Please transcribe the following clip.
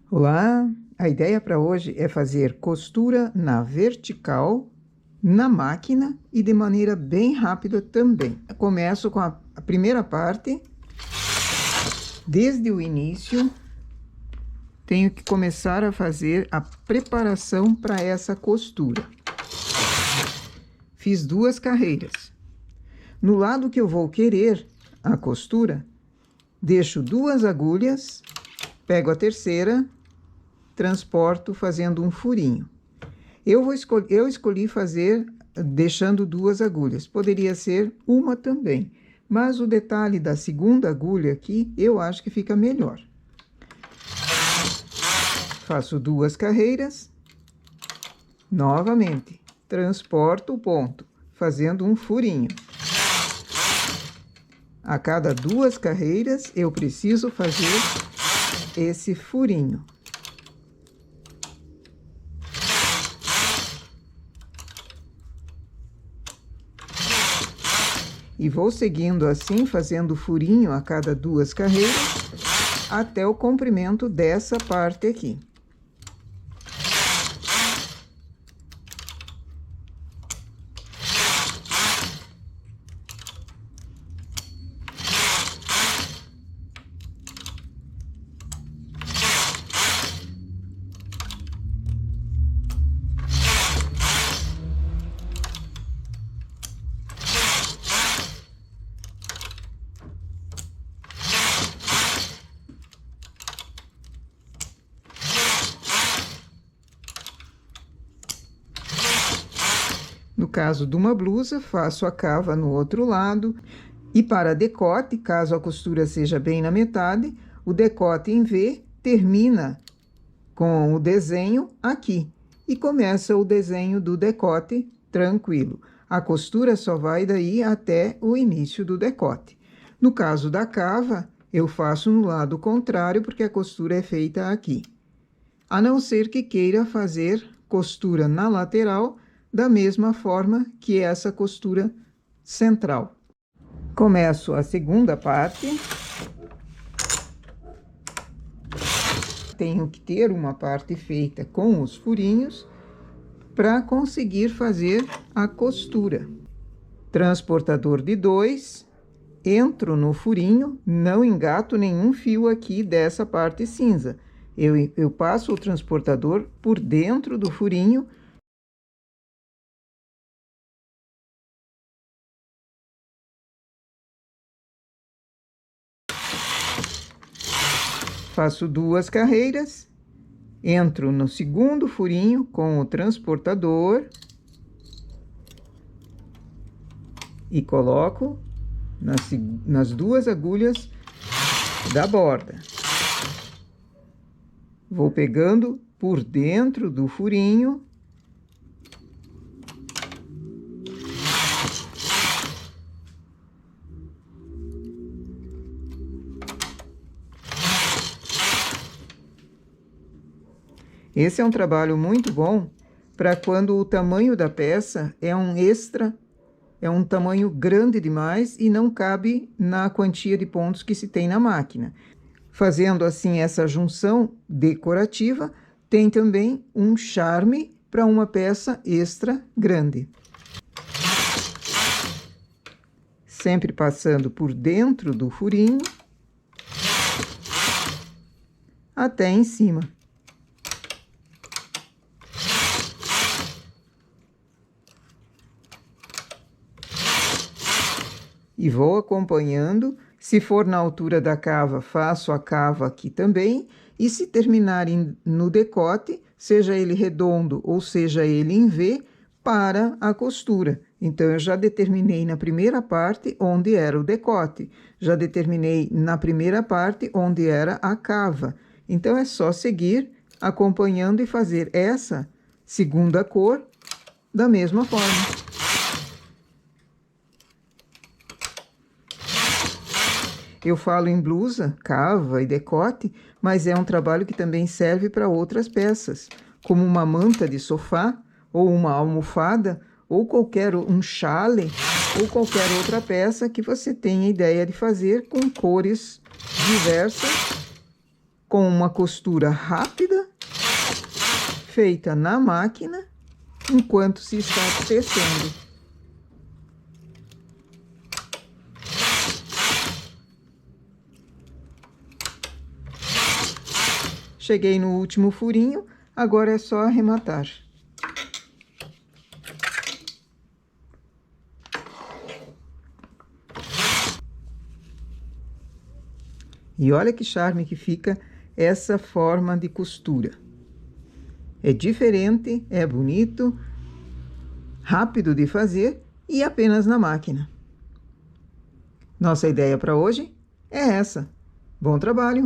Olá, a ideia para hoje é fazer costura na vertical, na máquina e de maneira bem rápida também. Eu começo com a primeira parte, desde o início, tenho que começar a fazer a preparação para essa costura. Fiz 2 carreiras. No lado que eu vou querer a costura, deixo 2 agulhas, pego a terceira, transporto fazendo um furinho. Eu escolhi fazer deixando 2 agulhas, poderia ser uma também, mas o detalhe da segunda agulha aqui, eu acho que fica melhor. Faço 2 carreiras, novamente, transporto o ponto, fazendo um furinho. A cada 2 carreiras, eu preciso fazer esse furinho. E vou seguindo assim, fazendo furinho a cada 2 carreiras, até o comprimento dessa parte aqui. No caso de uma blusa, faço a cava no outro lado. E para decote, caso a costura seja bem na metade, o decote em V termina com o desenho aqui. E começa o desenho do decote tranquilo. A costura só vai daí até o início do decote. No caso da cava, eu faço no lado contrário, porque a costura é feita aqui. A não ser que queira fazer costura na lateral, da mesma forma que essa costura central. Começo a segunda parte. Tenho que ter uma parte feita com os furinhos para conseguir fazer a costura. Transportador de 2, entro no furinho, não engato nenhum fio aqui dessa parte cinza. Eu passo o transportador por dentro do furinho. Faço 2 carreiras, entro no segundo furinho com o transportador e coloco nas 2 agulhas da borda. Vou pegando por dentro do furinho. Esse é um trabalho muito bom para quando o tamanho da peça é um extra, é um tamanho grande demais e não cabe na quantia de pontos que se tem na máquina. Fazendo assim essa junção decorativa, tem também um charme para uma peça extra grande. Sempre passando por dentro do furinho até em cima. E vou acompanhando. Se for na altura da cava, faço a cava aqui também. E se terminar no decote, seja ele redondo ou seja ele em V, para a costura. Então, eu já determinei na primeira parte onde era o decote. Já determinei na primeira parte onde era a cava. Então, é só seguir acompanhando e fazer essa segunda cor da mesma forma. Eu falo em blusa, cava e decote, mas é um trabalho que também serve para outras peças, como uma manta de sofá, ou uma almofada, ou qualquer um chale, ou qualquer outra peça que você tenha ideia de fazer com cores diversas com uma costura rápida, feita na máquina, enquanto se está tecendo. Cheguei no último furinho, agora é só arrematar. E olha que charme que fica essa forma de costura. É diferente, é bonito, rápido de fazer e apenas na máquina. Nossa ideia para hoje é essa. Bom trabalho!